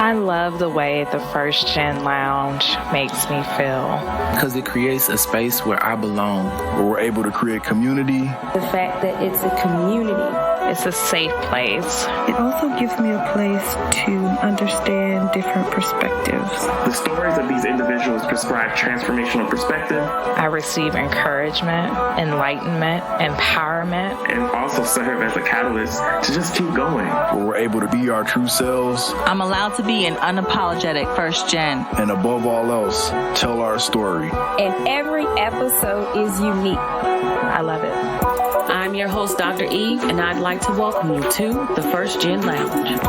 I love the way the First Gen Lounge makes me feel. Because it creates a space where I belong, where we're able to create community. The fact that it's a community. It's a safe place. It also gives me a place to understand different perspectives. The stories of these individuals prescribe transformational perspective. I receive encouragement, enlightenment, empowerment. And also serve as a catalyst to just keep going. Where we're able to be our true selves. I'm allowed to be an unapologetic first gen. And above all else, tell our story. And every episode is unique. I love it. I'm your host, Dr. Eve, and I'd like to welcome you to the First Gen Lounge.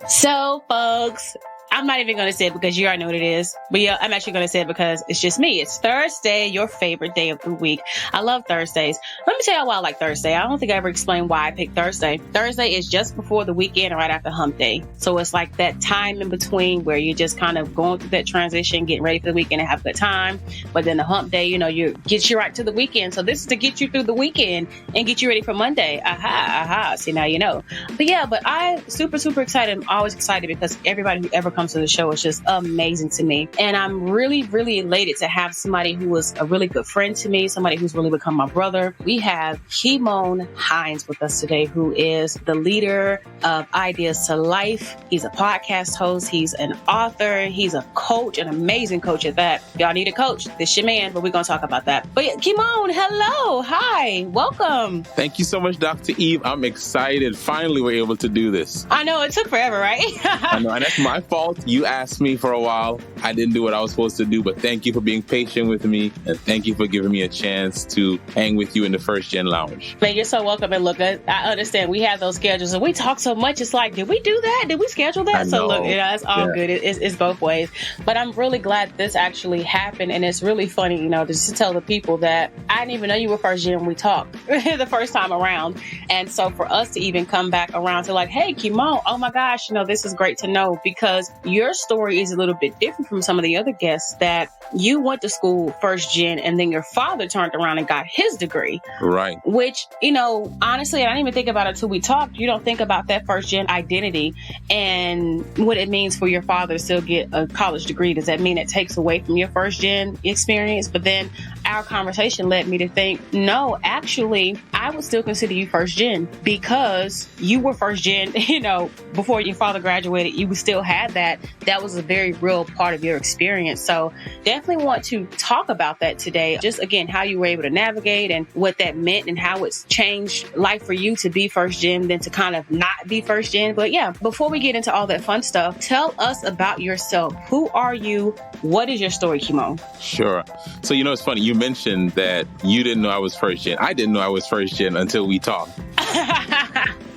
So, folks, I'm not even going to say it because you already know what it is. But yeah, I'm actually going to say it because it's just me. It's Thursday, your favorite day of the week. I love Thursdays. Let me tell you why I like Thursday. I don't think I ever explained why I picked Thursday. Thursday is just before the weekend and right after hump day. So it's like that time in between where you're just kind of going through that transition, getting ready for the weekend and have a good time. But then the hump day, you get you right to the weekend. So this is to get you through the weekend and get you ready for Monday. Aha. See, now you know. But I'm super, super excited. I'm always excited because everybody who ever comes to the show is just amazing to me. And I'm really, really elated to have somebody who was a really good friend to me, somebody who's really become my brother. We have Kymone Hinds with us today, who is the leader of Ideas to Life. He's a podcast host. He's an author. He's a coach, an amazing coach at that. Y'all need a coach. This your man, but we're going to talk about that. But yeah, Kymone, hello. Hi. Welcome. Thank you so much, Dr. Eve. I'm excited. Finally, we're able to do this. I know it took forever, right? I know, and that's my fault. You asked me for a while. I didn't do what I was supposed to do, but thank you for being patient with me. And thank you for giving me a chance to hang with you in the First Gen Lounge. Man, you're so welcome. And look, I understand we have those schedules and we talk so much. It's like, did we do that? Did we schedule that? So look, it's all good. It's both ways. But I'm really glad this actually happened. And it's really funny, just to tell the people that I didn't even know you were First Gen when we talked the first time around. And so for us to even come back around to like, hey, Kymone, oh my gosh, this is great to know because your story is a little bit different from some of the other guests that you went to school First Gen and then your father turned around and got his degree. Right. Which, honestly, I didn't even think about it till we talked. You don't think about that First Gen identity and what it means for your father to still get a college degree. Does that mean it takes away from your First Gen experience? But then our conversation led me to think, no, actually, I would still consider you First Gen because you were First Gen, before your father graduated, you still had that. That was a very real part of your experience. So definitely want to talk about that today. Just again, how you were able to navigate and what that meant and how it's changed life for you to be First Gen than to kind of not be First Gen. But yeah, before we get into all that fun stuff, tell us about yourself. Who are you? What is your story, Kymone? Sure. So, it's funny. You mentioned that you didn't know I was First Gen. I didn't know I was First Gen until we talked.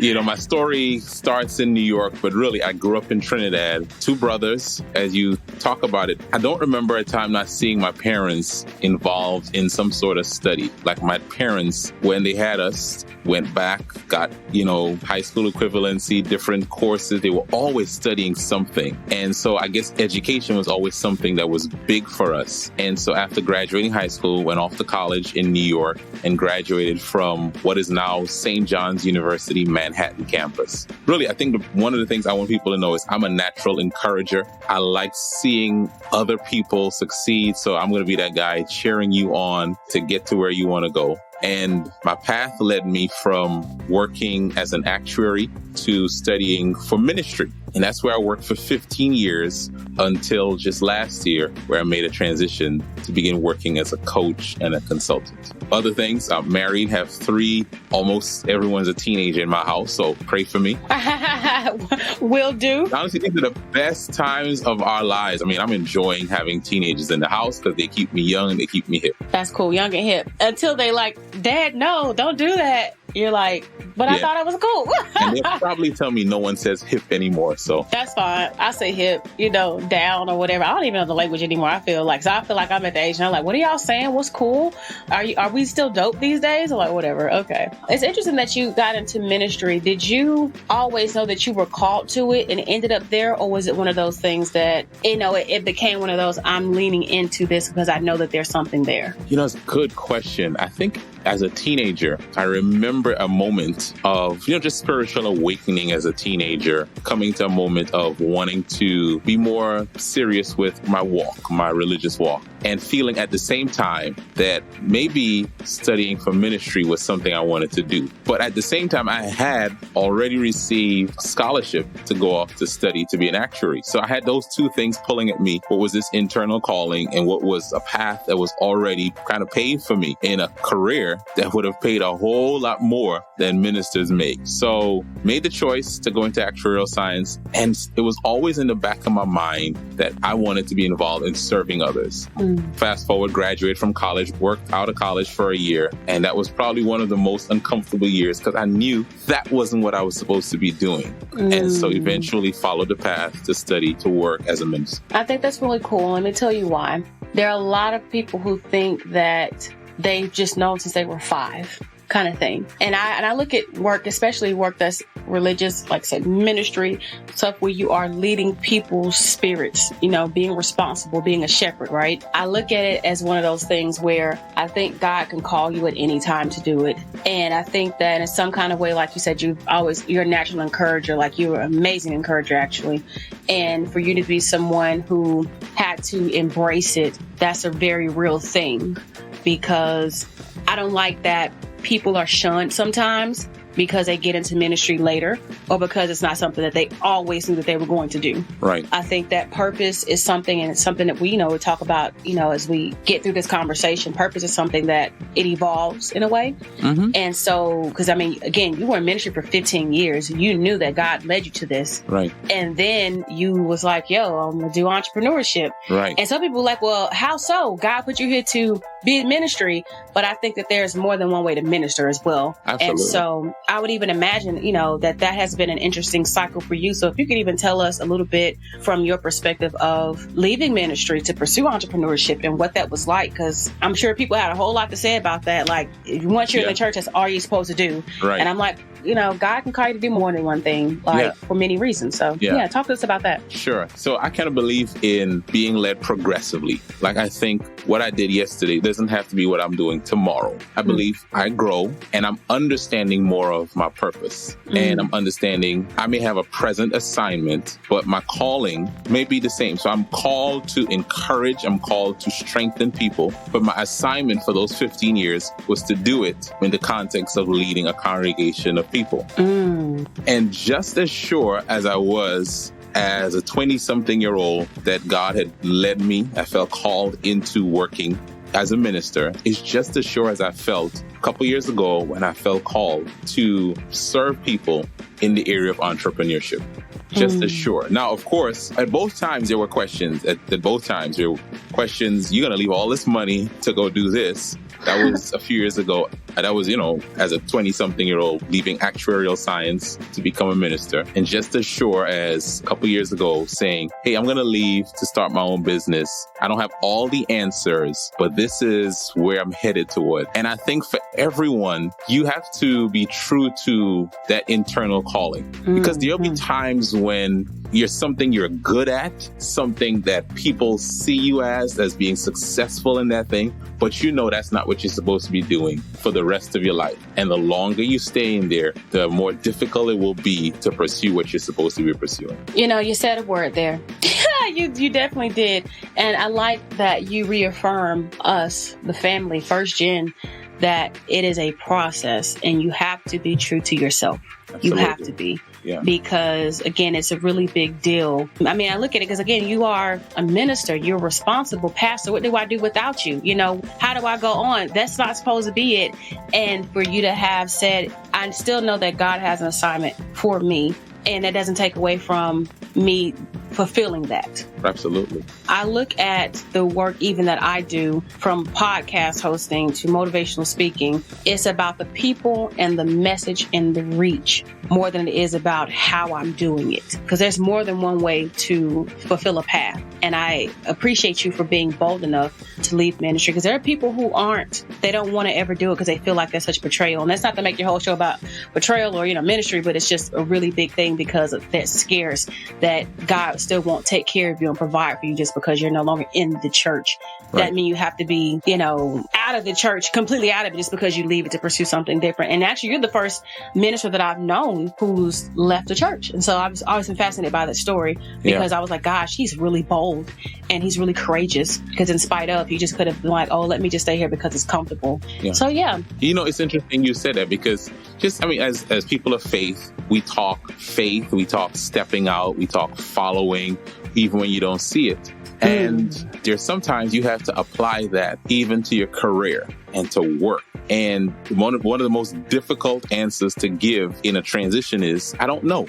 My story starts in New York, but really I grew up in Trinidad. Two brothers, as you talk about it. I don't remember a time not seeing my parents involved in some sort of study. Like my parents, when they had us, went back, got, high school equivalency, different courses. They were always studying something. And so I guess education was always something that was big for us. And so after graduating high school, went off to college in New York and graduated from what is now St. John's University, Manhattan campus. Really, I think one of the things I want people to know is I'm a natural encourager. I like seeing other people succeed. So I'm going to be that guy cheering you on to get to where you want to go. And my path led me from working as an actuary to studying for ministry. And that's where I worked for 15 years until just last year, where I made a transition to begin working as a coach and a consultant. Other things, I'm married, have 3, almost everyone's a teenager in my house, so pray for me. Will do. Honestly, these are the best times of our lives. I'm enjoying having teenagers in the house because they keep me young and they keep me hip. That's cool, young and hip. Until they like, Dad, no, don't do that. You're like, but I thought it was cool. And they'll probably tell me no one says hip anymore, so. That's fine. I say hip, down or whatever. I don't even know the language anymore, I feel like. So I feel like I'm at the age and I'm like, what are y'all saying? What's cool? Are we still dope these days? Or like, whatever. Okay. It's interesting that you got into ministry. Did you always know that you were called to it and ended up there? Or was it one of those things that, it became one of those, I'm leaning into this because I know that there's something there? It's a good question. I think as a teenager, I remember a moment moment of, just spiritual awakening as a teenager, coming to a moment of wanting to be more serious with my walk, my religious walk, and feeling at the same time that maybe studying for ministry was something I wanted to do. But at the same time, I had already received scholarship to go off to study to be an actuary. So I had those two things pulling at me. What was this internal calling and what was a path that was already kind of paved for me in a career that would have paid a whole lot more than ministers make. So made the choice to go into actuarial science. And it was always in the back of my mind that I wanted to be involved in serving others. Fast forward, graduated from college, worked out of college for a year. And that was probably one of the most uncomfortable years because I knew that wasn't what I was supposed to be doing. And so eventually followed the path to study, to work as a minister. I think that's really cool. Let me tell you why. There are a lot of people who think that they've just known since they were 5. Kind of thing. And I look at work, especially work that's religious, like I said, ministry, stuff where you are leading people's spirits, being responsible, being a shepherd, right? I look at it as one of those things where I think God can call you at any time to do it. And I think that in some kind of way, like you said, you're a natural encourager, like you're an amazing encourager, actually. And for you to be someone who had to embrace it, that's a very real thing, because I don't like that people are shunned sometimes because they get into ministry later or because it's not something that they always knew that they were going to do. Right. I think that purpose is something, and it's something that we talk about, as we get through this conversation. Purpose is something that it evolves in a way. And so, because again, you were in ministry for 15 years. You knew that God led you to this. Right. And then you was like, I'm going to do entrepreneurship. Right. And some people are like, well, how so? God put you here to be in ministry. But I think that there's more than one way to minister as well. Absolutely. And so I would even imagine, that has been an interesting cycle for you. So if you could even tell us a little bit from your perspective of leaving ministry to pursue entrepreneurship and what that was like, because I'm sure people had a whole lot to say about that. Like, once you're in the church, that's all you're supposed to do. Right. And I'm like, God can call you to do more than one thing, for many reasons. So talk to us about that. Sure. So I kind of believe in being led progressively. Like, I think what I did yesterday doesn't have to be what I'm doing tomorrow. I believe I grow and I'm understanding more of my purpose. And I'm understanding I may have a present assignment, but my calling may be the same. So I'm called to encourage, I'm called to strengthen people. But my assignment for those 15 years was to do it in the context of leading a congregation of people. And just as sure as I was as a 20-something-year-old that God had led me, I felt called into working as a minister, is just as sure as I felt a couple years ago when I felt called to serve people in the area of entrepreneurship. Just as sure. Now, of course, at both times there were questions. At both times there were questions. You're going to leave all this money to go do this. That was a few years ago. That was, as a 20-something-year-old leaving actuarial science to become a minister. And just as sure as a couple years ago saying, hey, I'm going to leave to start my own business. I don't have all the answers, but this is where I'm headed toward. And I think for everyone, you have to be true to that internal calling, because there'll be times when you're something you're good at, something that people see you as being successful in that thing, but that's not what you're supposed to be doing for the rest of your life. And the longer you stay in there, the more difficult it will be to pursue what you're supposed to be pursuing. You said a word there. You definitely did. And I like that you reaffirm us, the family, first gen, that it is a process and you have to be true to yourself. Absolutely. You have to be. Yeah. Because, again, it's a really big deal. I look at it because, again, you are a minister. You're a responsible pastor. What do I do without you? How do I go on? That's not supposed to be it. And for you to have said, I still know that God has an assignment for me. And that doesn't take away from me fulfilling that. Absolutely. I look at the work even that I do, from podcast hosting to motivational speaking. It's about the people and the message and the reach. more than it is about how I'm doing it. Because there's more than one way to fulfill a path. And I appreciate you for being bold enough to leave ministry, because there are people who they don't want to ever do it because they feel like there's such betrayal. And that's not to make your whole show about betrayal or, ministry, but it's just a really big thing because of that scares that God still won't take care of you and provide for you just because you're no longer in the church. Right. That means you have to be, out of the church, completely out of it just because you leave it to pursue something different. And actually, you're the first minister that I've known who's left the church. And so I've always been fascinated by that story because I was like, gosh, he's really bold and he's really courageous, because in spite of, he just could have been like, oh, let me just stay here because it's comfortable. Yeah. So, yeah. It's interesting you said that, because as people of faith, we talk stepping out, we talk following, even when you don't see it. And there's sometimes you have to apply that even to your career and to work. And one of the most difficult answers to give in a transition is, I don't know.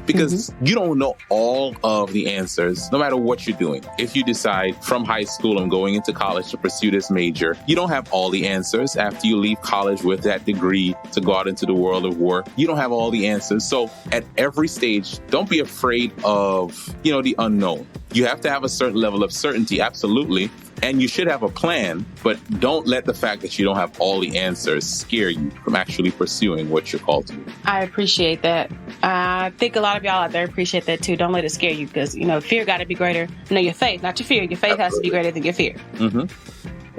Because you don't know all of the answers, no matter what you're doing. If you decide from high school, I'm going into college to pursue this major, you don't have all the answers. After you leave college with that degree to go out into the world of work, you don't have all the answers. So at every stage, don't be afraid of, the unknown. You have to have a certain level of certainty, absolutely. And you should have a plan, but don't let the fact that you don't have all the answers scare you from actually pursuing what you're called to do. I appreciate that. I think a lot of y'all out there appreciate that too. Don't let it scare you, because, fear got to be greater. Your faith, not your fear. Your faith has to be greater than your fear.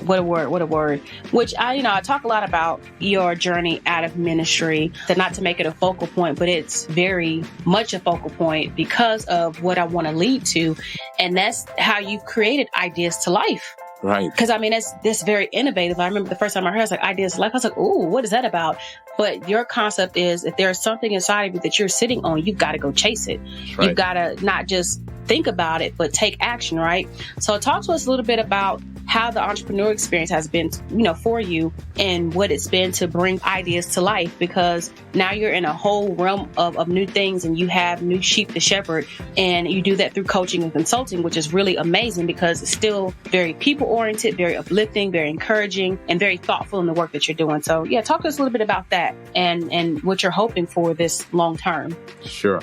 What a word. Which I talk a lot about your journey out of ministry, not to make it a focal point, but it's very much a focal point because of what I want to lead to. And that's how you've created Ideas to Life. Right. Because that's very innovative. I remember the first time I heard it, I was like, Ideas to Life. I was like, ooh, what is that about? But your concept is, if there's something inside of you that you're sitting on, you've got to go chase it. Right. You've got to not just think about it, but take action, right? So talk to us a little bit about how the entrepreneur experience has been, for you, and what it's been to bring ideas to life, because now you're in a whole realm of new things, and you have new sheep to shepherd, and you do that through coaching and consulting, which is really amazing because it's still very people oriented, very uplifting, very encouraging, and very thoughtful in the work that you're doing. So yeah, talk to us a little bit about that and what you're hoping for this long term. Sure.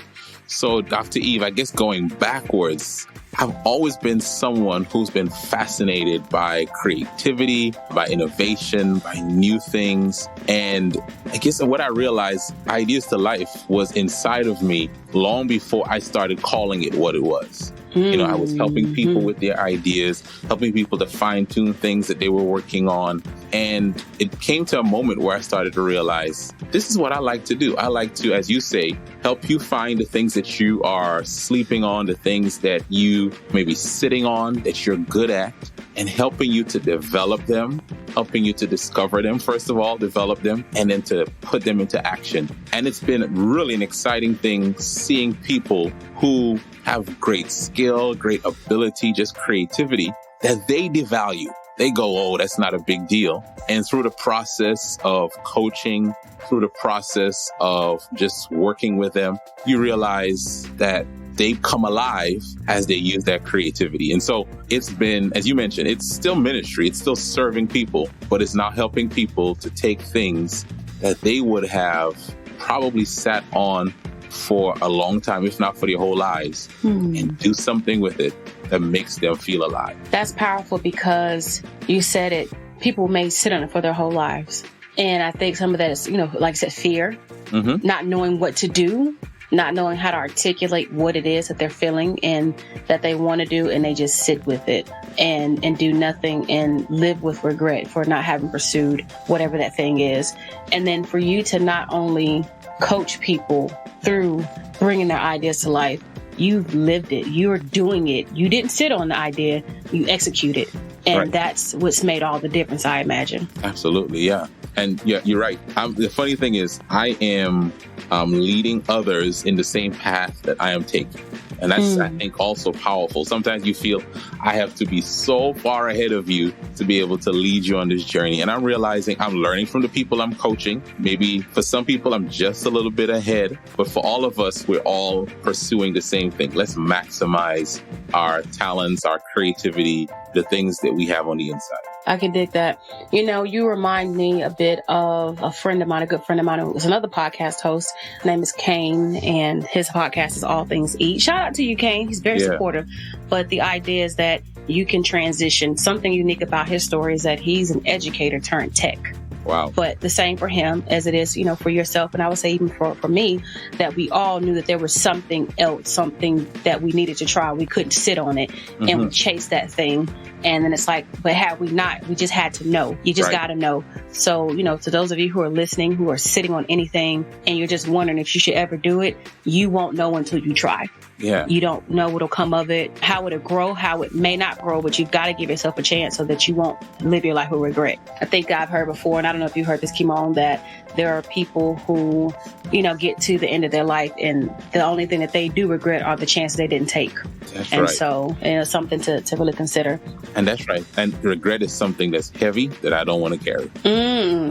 So Dr. Eve, I guess going backwards, I've always been someone who's been fascinated by creativity, by innovation, by new things. And I guess what I realized, Ideas to Life was inside of me long before I started calling it what it was. I was helping people with their ideas, helping people to fine tune things that they were working on. And it came to a moment where I started to realize, this is what I like to do. I like to, as you say, help you find the things that you are sleeping on, the things that you may be sitting on that you're good at, and helping you to develop them, helping you to discover them, first of all, develop them, and then to put them into action. And it's been really an exciting thing seeing people who have great skill, great ability, just creativity, that they devalue. They go, oh, that's not a big deal. And through the process of coaching, through the process of just working with them, you realize that they come alive as they use that creativity. And so it's been, as you mentioned, it's still ministry. It's still serving people, but it's now helping people to take things that they would have probably sat on for a long time, if not for their whole lives, and do something with it that makes them feel alive. That's powerful, because you said it, people may sit on it for their whole lives. And I think some of that is, like I said, fear, not knowing what to do, not knowing how to articulate what it is that they're feeling and that they want to do, and they just sit with it and do nothing and live with regret for not having pursued whatever that thing is. And then for you to not only coach people through bringing their ideas to life, you've lived it. You're doing it. You didn't sit on the idea, you execute it. And that's what's made all the difference, I imagine. Absolutely, yeah. And yeah, you're right. The funny thing is, I am leading others in the same path that I am taking. And that's, I think, also powerful. Sometimes you feel I have to be so far ahead of you to be able to lead you on this journey. And I'm realizing I'm learning from the people I'm coaching. Maybe for some people, I'm just a little bit ahead. But for all of us, we're all pursuing the same thing. Let's maximize our talents, our creativity, the things that we have on the inside. I can dig that. You know, you remind me a bit of a friend of mine, a good friend of mine who was another podcast host. His name is Kymes, and his podcast is All Things Eat. Shout out to you, Kymes. He's very supportive. But the idea is that you can transition. Something unique about his story is that he's an educator turned tech. Wow. But the same for him as it is, you know, for yourself. And I would say even for me, that we all knew that there was something else, something that we needed to try. We couldn't sit on it and we chased that thing. And then it's like, but had we not, we just had to know. You just got to know. So, you know, to those of you who are listening, who are sitting on anything and you're just wondering if you should ever do it, you won't know until you try. Yeah. You don't know what'll come of it, how it'll grow, how it may not grow, but you've got to give yourself a chance so that you won't live your life with regret. I think I've heard before, and I don't know if you heard this, Kymone, that there are people who, you know, get to the end of their life and the only thing that they do regret are the chances they didn't take. That's and right. so, you know, something to really consider. And that's right. And regret is something that's heavy that I don't want to carry.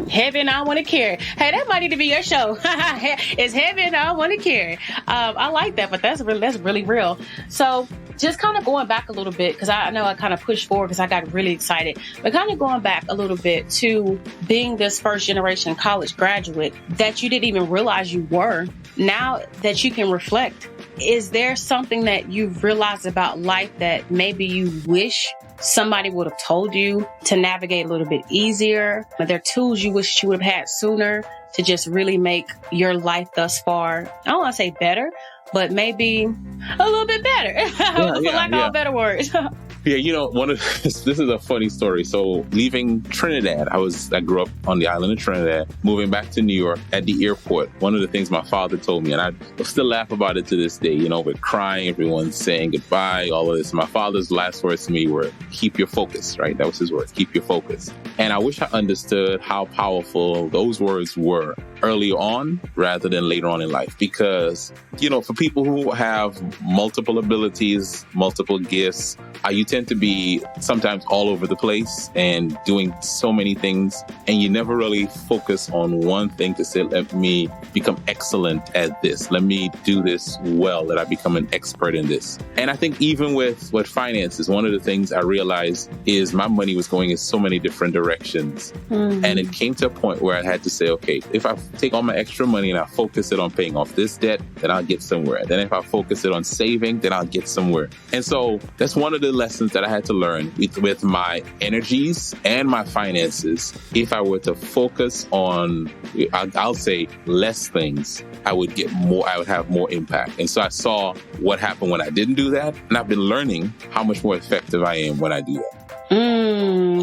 Heavy and I want to carry. Hey, that might need to be your show. It's heavy and I want to carry. I like that, but that's really real. So just kind of going back a little bit, because I know I kind of pushed forward because I got really excited, but kind of going back a little bit to being this first generation college graduate that you didn't even realize you were. Now that you can reflect, is there something that you've realized about life that maybe you wish somebody would have told you to navigate a little bit easier? Are there tools you wish you would have had sooner to just really make your life thus far, I don't want to say better, but maybe a little bit better, for lack of better words? Yeah, you know, this is a funny story. So leaving Trinidad, I grew up on the island of Trinidad, moving back to New York at the airport. One of the things my father told me, and I still laugh about it to this day, you know, we're crying, everyone's saying goodbye, all of this. My father's last words to me were, keep your focus, right? That was his words, keep your focus. And I wish I understood how powerful those words were early on rather than later on in life. Because, you know, for people who have multiple abilities, multiple gifts, you tend to be sometimes all over the place and doing so many things, and you never really focus on one thing to say, let me become excellent at this. Let me do this well, that I become an expert in this. And I think even with finances, one of the things I realized is my money was going in so many different directions. And it came to a point where I had to say, okay, if I take all my extra money and I focus it on paying off this debt, then I'll get somewhere. Then if I focus it on saving, then I'll get somewhere. And so that's one of the lessons that I had to learn with my energies and my finances. If I were to focus on, I'll say, less things, I would get more, I would have more impact. And so I saw what happened when I didn't do that. And I've been learning how much more effective I am when I do that.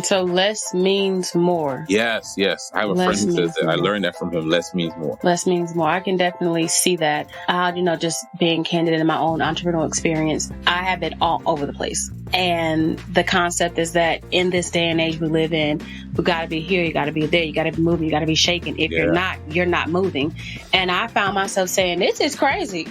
So less means more. Yes. I have a friend who says that. I learned that from him. Less means more. Less means more. I can definitely see that. You know, just being candid in my own entrepreneurial experience, I have been all over the place. And the concept is that in this day and age we live in, we got to be here, you got to be there, you got to be moving, you got to be shaking. If you're not moving. And I found myself saying, this is crazy.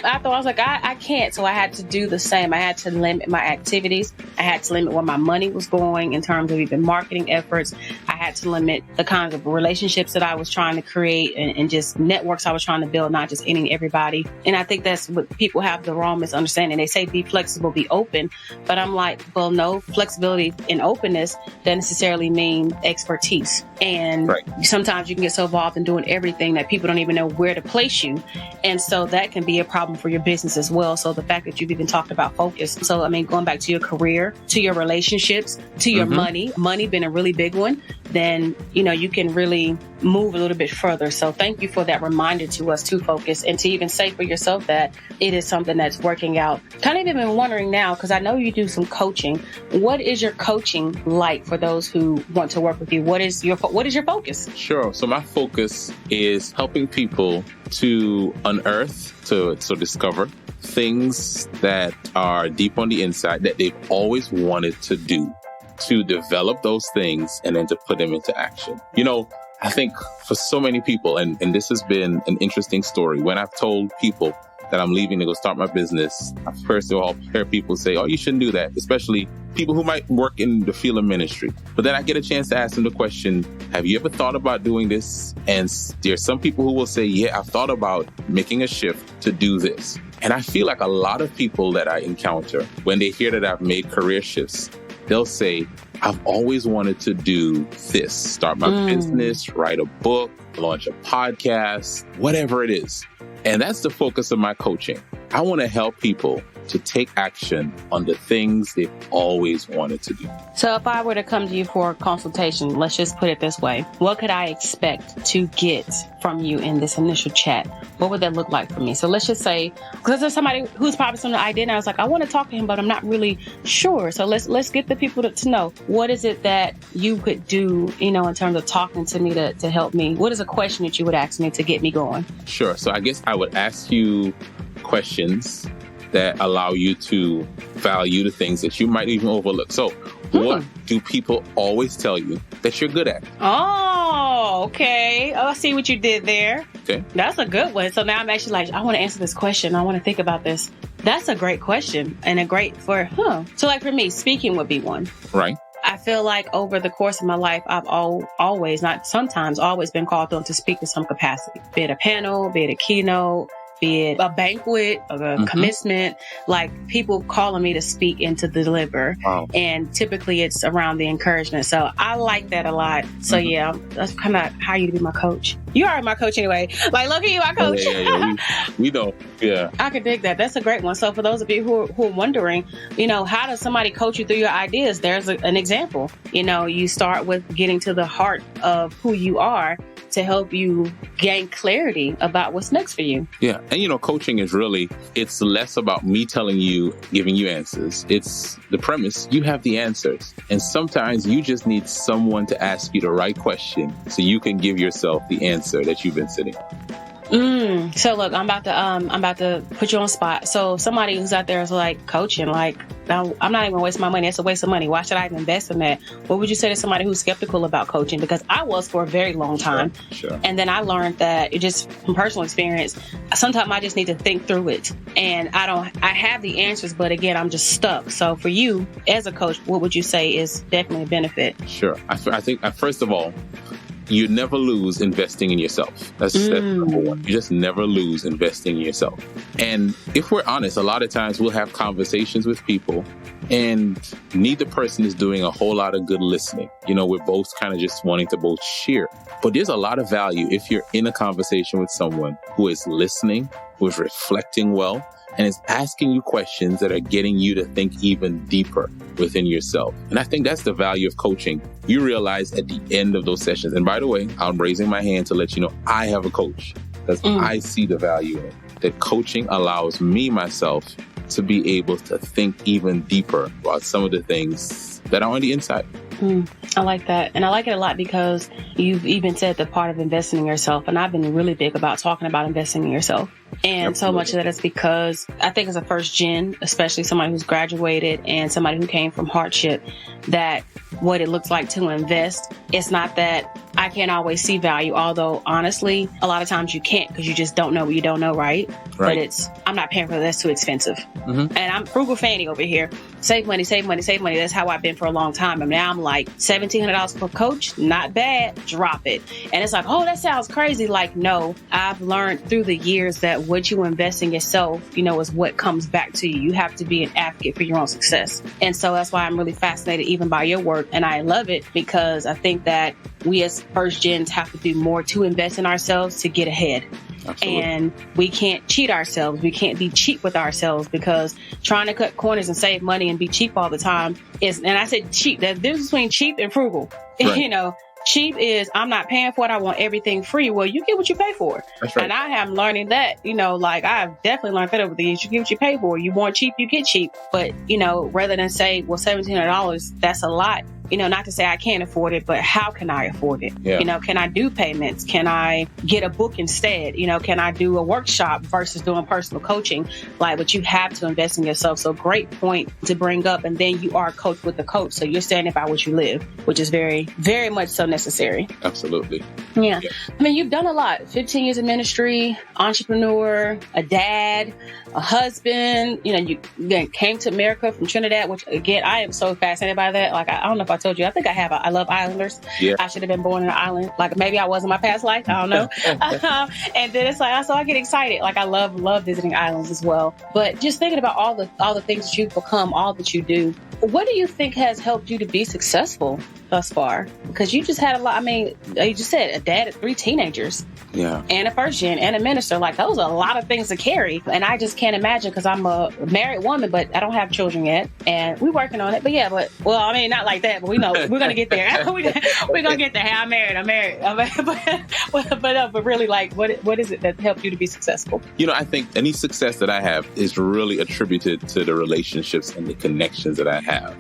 After I was like, I can't. So I had to do the same. I had to limit my activities. I had to limit where my money was going in terms of even marketing efforts. I had to limit the kinds of relationships that I was trying to create and just networks I was trying to build, not just any everybody. And I think that's what people have the wrong misunderstanding. They say be flexible, be open. But I'm like, well, no, flexibility and openness doesn't necessarily mean expertise. And sometimes you can get so involved in doing everything that people don't even know where to place you. And so that can be a problem for your business as well. So the fact that you've even talked about focus. So, I mean, going back to your career, to your relationships, to your money being a really big one, then, you know, you can really move a little bit further. So thank you for that reminder to us to focus and to even say for yourself that it is something that's working out. Kind of even been wondering now, because I know you do some coaching. What is your coaching like for those who want to work with you? What is your focus? Sure. So my focus is helping people to unearth, to discover things that are deep on the inside that they've always wanted to do, to develop those things and then to put them into action. You know, I think for so many people, and this has been an interesting story, when I've told people that I'm leaving to go start my business, I first of all hear people say, oh, you shouldn't do that, especially people who might work in the field of ministry. But then I get a chance to ask them the question, have you ever thought about doing this? And there's some people who will say, yeah, I've thought about making a shift to do this. And I feel like a lot of people that I encounter, when they hear that I've made career shifts, they'll say, I've always wanted to do this, start my business, write a book, launch a podcast, whatever it is. And that's the focus of my coaching. I want to help people to take action on the things they've always wanted to do. So if I were to come to you for a consultation, let's just put it this way. What could I expect to get from you in this initial chat? What would that look like for me? So let's just say, because there's somebody who's probably something I did, and I was like, I want to talk to him, but I'm not really sure. So let's get the people to know, what is it that you could do, in terms of talking to me to help me? What is a question that you would ask me to get me going? Sure. So I guess I would ask you questions that allow you to value the things that you might even overlook. So what do people always tell you that you're good at? Oh, okay. Oh, I see what you did there. Okay. That's a good one. So now I'm actually like, I want to answer this question. I want to think about this. That's a great question and a great So like for me, speaking would be one. Right. I feel like over the course of my life, I've always been called on to speak to some capacity, be it a panel, be it a keynote, be it a banquet, a commencement, like people calling me to speak and to deliver. Wow. And typically it's around the encouragement. So I like that a lot. So yeah, that's kind of how you be my coach. You are my coach anyway. Like, look at you, my coach. Yeah. We know. Yeah. I could dig that. That's a great one. So for those of you who are wondering, how does somebody coach you through your ideas? There's an example. You start with getting to the heart of who you are to help you gain clarity about what's next for you. Yeah. And coaching is really, it's less about me telling you, giving you answers. It's the premise. You have the answers. And sometimes you just need someone to ask you the right question so you can give yourself the answer that you've been sitting on. So look, I'm about to put you on the spot. So somebody who's out there is like, coaching, like, I'm not even wasting my money. It's a waste of money. Why should I even invest in that? What would you say to somebody who's skeptical about coaching? Because I was for a very long time. Sure. And then I learned that just from personal experience, sometimes I just need to think through it. And I have the answers, but again, I'm just stuck. So for you as a coach, what would you say is definitely a benefit? Sure. I think first of all, you never lose investing in yourself. That's number one. You just never lose investing in yourself. And if we're honest, a lot of times we'll have conversations with people and neither person is doing a whole lot of good listening. We're both kind of just wanting to both share. But there's a lot of value if you're in a conversation with someone who is listening, who is reflecting well, and is asking you questions that are getting you to think even deeper within yourself. And I think that's the value of coaching. You realize at the end of those sessions, and by the way, I'm raising my hand to let you know I have a coach because I see the value in it. That coaching allows me, myself, to be able to think even deeper about some of the things that are on the inside. I like that. And I like it a lot because you've even said the part of investing in yourself. And I've been really big about talking about investing in yourself. And Absolutely. So much of that is because I think as a first gen, especially somebody who's graduated and somebody who came from hardship, that what it looks like to invest, it's not that I can't always see value. Although honestly, a lot of times you can't because you just don't know what you don't know, right? But I'm not paying for that. That's too expensive. And I'm frugal fanny over here. Save money, save money, save money. That's how I've been for a long time. And now I'm like $1,700 per coach. Not bad. Drop it. And it's like, oh, that sounds crazy. Like, no, I've learned through the years that what you invest in yourself, is what comes back to you. You have to be an advocate for your own success. And so that's why I'm really fascinated even by your work. And I love it because I think that we as first gens have to do more to invest in ourselves to get ahead. Absolutely. And we can't cheat ourselves. We can't be cheap with ourselves because trying to cut corners and save money and be cheap all the time is, and I said cheap, there's a difference between cheap and frugal. Right. Cheap is I'm not paying for it. I want everything free. Well, you get what you pay for. That's right. And I am learning that, I've definitely learned that over the years. You get what you pay for. You want cheap, you get cheap. But, rather than say, well, $1,700, that's a lot. Not to say I can't afford it, but how can I afford it? Yeah. Can I do payments? Can I get a book instead? Can I do a workshop versus doing personal coaching? But you have to invest in yourself. So great point to bring up. And then you are coached with the coach. So you're standing by what you live, which is very, very much so necessary. Absolutely. Yeah. I mean, you've done a lot. 15 years of ministry, entrepreneur, a dad, a husband. You came to America from Trinidad, which again, I am so fascinated by that. Like, I don't know if I I told you, I think I love islanders. Yeah. I should have been born in an island. Like maybe I was in my past life. I don't know. And then it's like, so I get excited. Like I love visiting islands as well. But just thinking about all the things that you've become, all that you do, what do you think has helped you to be successful thus far? Because you just had a lot. I mean, you just said a dad of 3 teenagers. Yeah. And a first gen and a minister. Like those are a lot of things to carry. And I just can't imagine because I'm a married woman, but I don't have children yet. And we're working on it. But yeah, well, I mean, not like that, but we know we're going to get there. we're going to get there. Hey, I'm married. But really, like, what is it that helped you to be successful? You know, I think any success that I have is really attributed to the relationships and the connections that I have.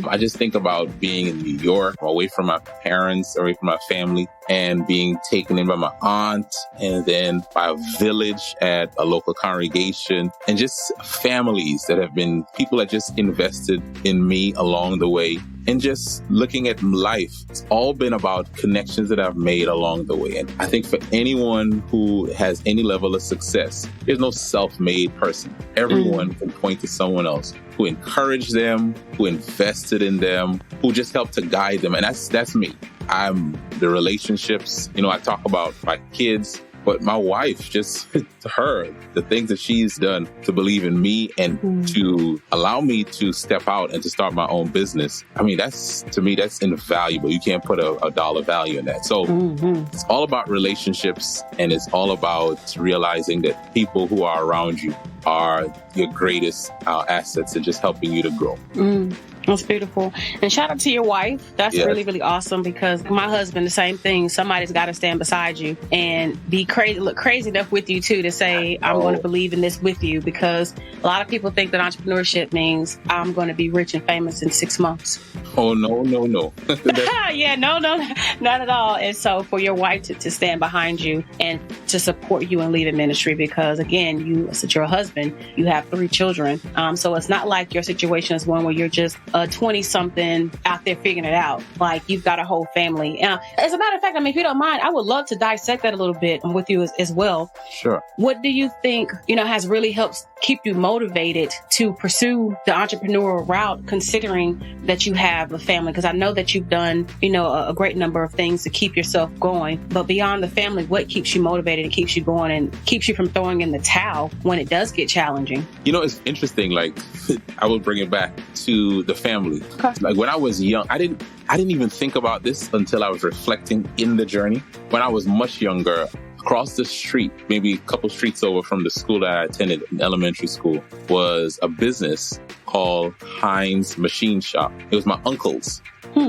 I just think about being in New York, away from my parents, away from my family, and being taken in by my aunt, and then by a village at a local congregation, and just families that have been people that just invested in me along the way. And just looking at life, it's all been about connections that I've made along the way. And I think for anyone who has any level of success, there's no self-made person. Everyone can point to someone else who encouraged them, who invested in them, who just helped to guide them. And that's me. I'm the relationships. You know, I talk about my kids, but my wife, just her, the things that she's done to believe in me and to allow me to step out and to start my own business. I mean, to me, that's invaluable. You can't put a dollar value in that. So it's all about relationships, and it's all about realizing that people who are around you are your greatest assets and just helping you to grow. That's beautiful. And shout out to your wife. That's really, really awesome, because my husband, the same thing. Somebody's got to stand beside you and look crazy enough with you too to say, I'm going to believe in this with you, because a lot of people think that entrepreneurship means I'm going to be rich and famous in 6 months. Oh, no. Yeah, no, not at all. And so for your wife to stand behind you and to support you and lead a ministry, because again, you're a husband, you have 3 children. So it's not like your situation is one where you're just 20-something out there figuring it out. Like you've got a whole family. As a matter of fact, I mean, if you don't mind, I would love to dissect that a little bit with you as well. Sure. What do you think, has really helped keep you motivated to pursue the entrepreneurial route, considering that you have a family? Because I know that you've done, a great number of things to keep yourself going. But beyond the family, what keeps you motivated and keeps you going and keeps you from throwing in the towel when it does get challenging? It's interesting. Like, I will bring it back to the family. Okay. Like when I was young, I didn't even think about this until I was reflecting in the journey. When I was much younger, across the street, maybe a couple streets over from the school that I attended in elementary school, was a business called Hinds Machine Shop. It was my uncle's.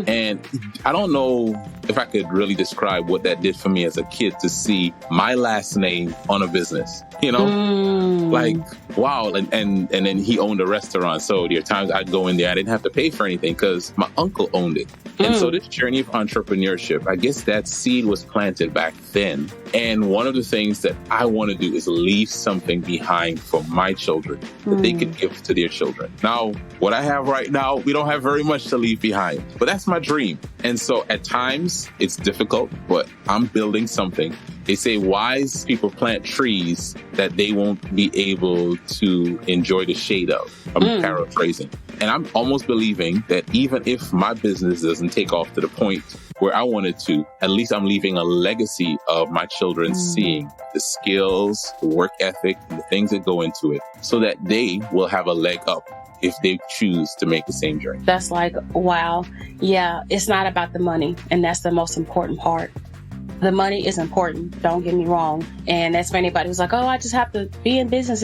And I don't know if I could really describe what that did for me as a kid to see my last name on a business, like, wow. And then he owned a restaurant. So there are times I'd go in there, I didn't have to pay for anything because my uncle owned it. And so this journey of entrepreneurship, I guess that seed was planted back then. And one of the things that I want to do is leave something behind for my children that they could give to their children. Now, what I have right now, we don't have very much to leave behind, but that's my dream. And so at times it's difficult, but I'm building something. They say wise people plant trees that they won't be able to enjoy the shade of. I'm paraphrasing. And I'm almost believing that even if my business doesn't take off to the point where I wanted to, at least I'm leaving a legacy of my children seeing the skills, the work ethic, and the things that go into it, so that they will have a leg up if they choose to make the same journey. That's like, wow. Yeah, it's not about the money. And that's the most important part. The money is important. Don't get me wrong. And that's for anybody who's like, oh, I just have to be in business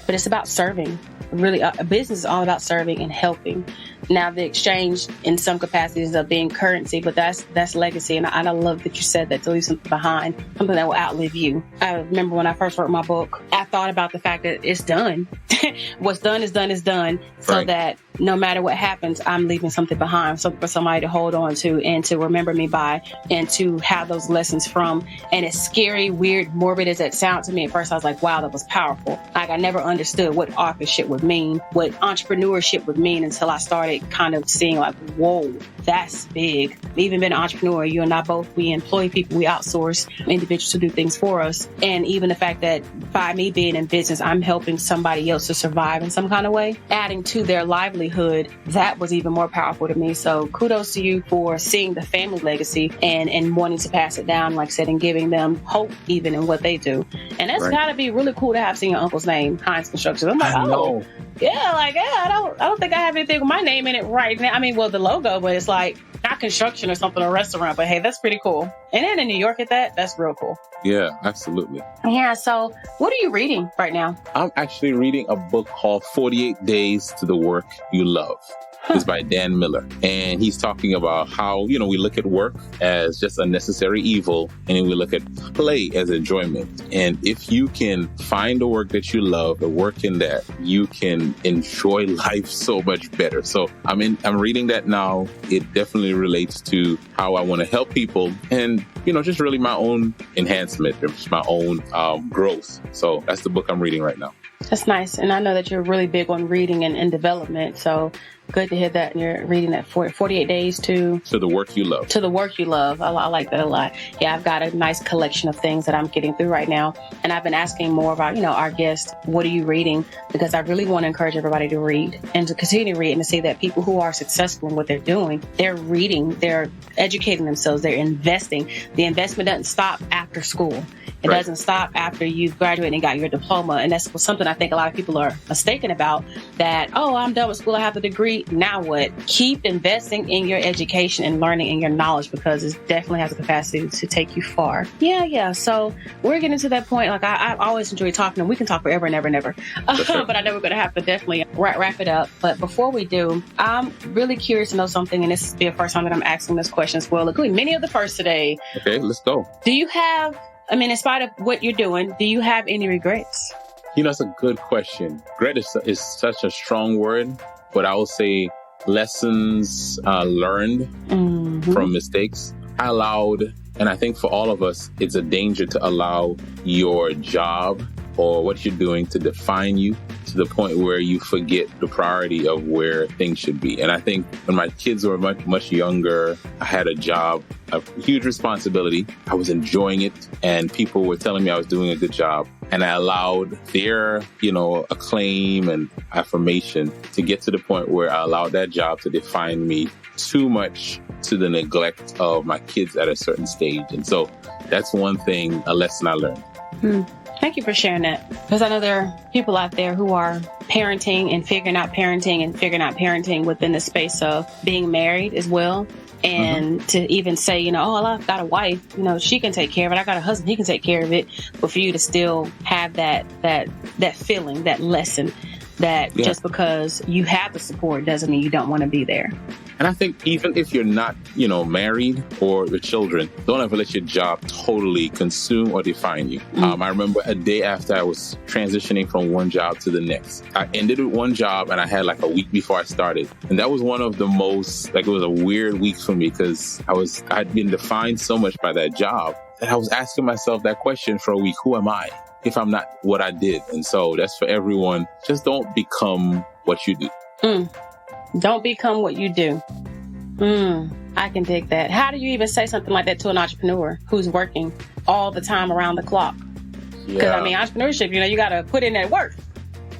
but it's about serving. Really, a business is all about serving and helping. Now, the exchange in some capacities of being currency, but that's legacy. And I love that you said that, to leave something behind, something that will outlive you. I remember when I first wrote my book, I thought about the fact that it's done. What's done is done is done. So that no matter what happens, I'm leaving something behind, something for somebody to hold on to and to remember me by, and to have those lessons lessons from. And as scary, weird, morbid as that sounded to me at first, I was like, wow, that was powerful. Like, I never understood what authorship would mean, what entrepreneurship would mean until I started kind of seeing like, whoa, that's big. Even being an entrepreneur, you and I both, we employ people, we outsource individuals to do things for us. And even the fact that by me being in business, I'm helping somebody else to survive in some kind of way, adding to their livelihood, that was even more powerful to me. So kudos to you for seeing the family legacy and wanting to pass it down, like I said, and giving them hope even in what they do. And that's gotta be really cool to have seen your uncle's name, Hinds Construction. I'm like, oh, yeah, like, yeah, I don't think I have anything with my name in it right now. I mean, well, the logo, but it's like not construction or something, a restaurant, but hey, that's pretty cool. And then in New York at that, that's real cool. Yeah, absolutely. Yeah. So what are you reading right now? I'm actually reading a book called 48 Days to the Work You Love. It's by Dan Miller. And he's talking about how, we look at work as just a necessary evil, and then we look at play as enjoyment. And if you can find the work that you love and work in that, you can enjoy life so much better. So I'm reading that now. It definitely relates to how I want to help people and, just really my own enhancement, my own growth. So that's the book I'm reading right now. That's nice. And I know that you're really big on reading and development. So good to hear that. And you're reading that 48 days to the work you love. To the work you love. I like that a lot. Yeah, I've got a nice collection of things that I'm getting through right now. And I've been asking more about, our guests, what are you reading? Because I really want to encourage everybody to read and to continue to read and to see that people who are successful in what they're doing, they're reading, they're educating themselves, they're investing. The investment doesn't stop after school. It doesn't stop after you've graduated and got your diploma. And that's something I think a lot of people are mistaken about, that, oh, I'm done with school, I have the degree. Now what? Keep investing in your education and learning and your knowledge, because it definitely has the capacity to take you far. Yeah. So we're getting to that point. Like I always enjoy talking, and we can talk forever and ever and ever. But I know we're going to have to definitely wrap it up. But before we do, I'm really curious to know something, and this will be the first time that I'm asking this question as well. Including many of the first today. Okay, let's go. Do you have, in spite of what you're doing, do you have any regrets? That's a good question. Regret is such a strong word, but I will say lessons learned from mistakes. I allowed, and I think for all of us, it's a danger to allow your job or what you're doing to define you to the point where you forget the priority of where things should be. And I think when my kids were much, much younger, I had a job, a huge responsibility. I was enjoying it, and people were telling me I was doing a good job. And I allowed their, acclaim and affirmation to get to the point where I allowed that job to define me too much to the neglect of my kids at a certain stage. And so that's one thing, a lesson I learned. Thank you for sharing that, because I know there are people out there who are parenting and figuring out parenting within the space of being married as well. And to even say, I've got a wife, she can take care of it. I got a husband, he can take care of it. But for you to still have that feeling, that lesson, that just because you have the support doesn't mean you don't want to be there. And I think even if you're not, married or with children, don't ever let your job totally consume or define you. I remember a day after I was transitioning from one job to the next. I ended with one job and I had like a week before I started. And that was one of the most, it was a weird week for me, because I'd been defined so much by that job that I was asking myself that question for a week: who am I if I'm not what I did? And so that's for everyone. Just don't become what you do. Don't become what you do. I can dig that. How do you even say something like that to an entrepreneur who's working all the time around the clock? Because entrepreneurship, you got to put in that work.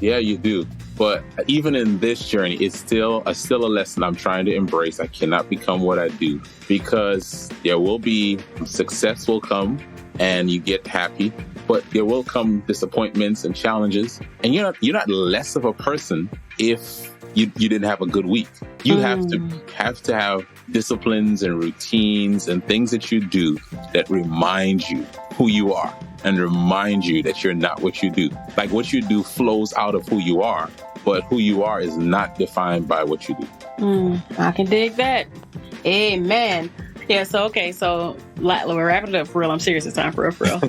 Yeah, you do. But even in this journey, it's still a lesson I'm trying to embrace. I cannot become what I do, because there will be success will come and you get happy, but there will come disappointments and challenges. And you're not less of a person if you didn't have a good week. You have to have disciplines and routines and things that you do that remind you who you are and remind you that you're not what you do. Like, what you do flows out of who you are, but who you are is not defined by what you do. I can dig that. Amen. Yeah, so we're wrapping it up for real. I'm serious, it's time for real.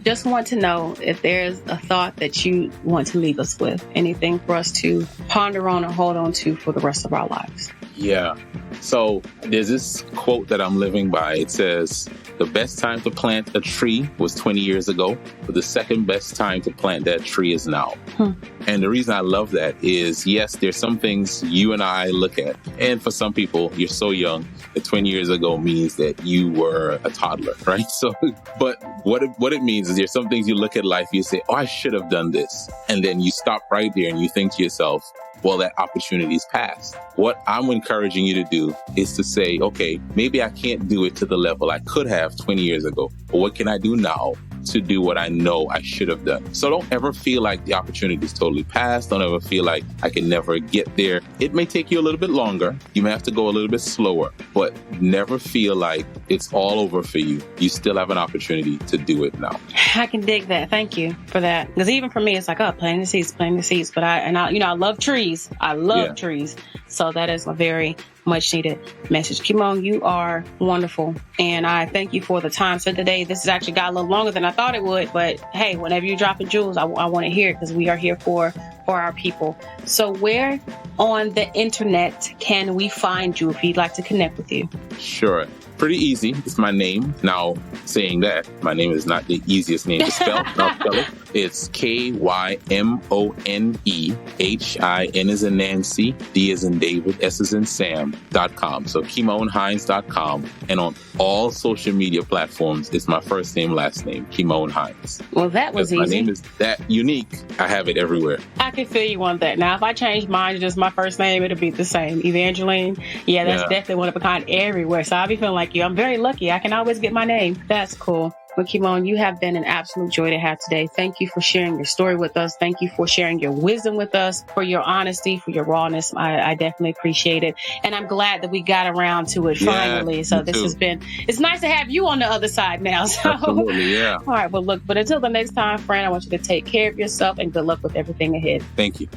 Just want to know if there's a thought that you want to leave us with, anything for us to ponder on or hold on to for the rest of our lives. Yeah, So there's this quote that I'm living by. It says, the best time to plant a tree was 20 years ago, but the second best time to plant that tree is now. And the reason I love that is, yes, there's some things you and I look at. And for some people, you're so young that 20 years ago means that you were a toddler, right? So, but what it means is there's some things you look at life, you say, oh, I should have done this. And then you stop right there and you think to yourself, well, that opportunity's passed. What I'm encouraging you to do is to say, okay, maybe I can't do it to the level I could have 20 years ago, but what can I do now to do what I know I should have done? So don't ever feel like the opportunity is totally passed. Don't ever feel like I can never get there. It may take you a little bit longer. You may have to go a little bit slower, but never feel like it's all over for you. You still have an opportunity to do it now. I can dig that. Thank you for that. Because even for me, it's like, oh, planting the seeds. But I love trees. I love trees. So that is a very much needed message. Kymone, you are wonderful. And I thank you for the time. So today, this has actually got a little longer than I thought it would. But hey, whenever you drop a jewels, I want to hear it because we are here for our people. So where on the internet can we find you if you'd like to connect with you? Sure. Pretty easy. It's my name. Now, saying that, my name is not the easiest name to spell. I'll spell it. It's KYMONE HIN as in Nancy, D as in David, S as in Sam.com. So KymoneHinds.com. And on all social media platforms, it's my first name, last name, Kymone Hinds. Well, that was easy. My name is that unique. I have it everywhere. I can feel you on that. Now, if I change mine to just my first name, it'll be the same. Evangeline. Yeah, that's definitely one of a kind everywhere. So I'll be feeling like you. I'm very lucky. I can always get my name. That's cool. But Kymone, you have been an absolute joy to have today. Thank you for sharing your story with us. Thank you for sharing your wisdom with us, for your honesty, for your rawness. I definitely appreciate it. And I'm glad that we got around to it finally. So this has been, it's nice to have you on the other side now. So, absolutely, yeah. All right. Well, look, but until the next time, friend, I want you to take care of yourself and good luck with everything ahead. Thank you.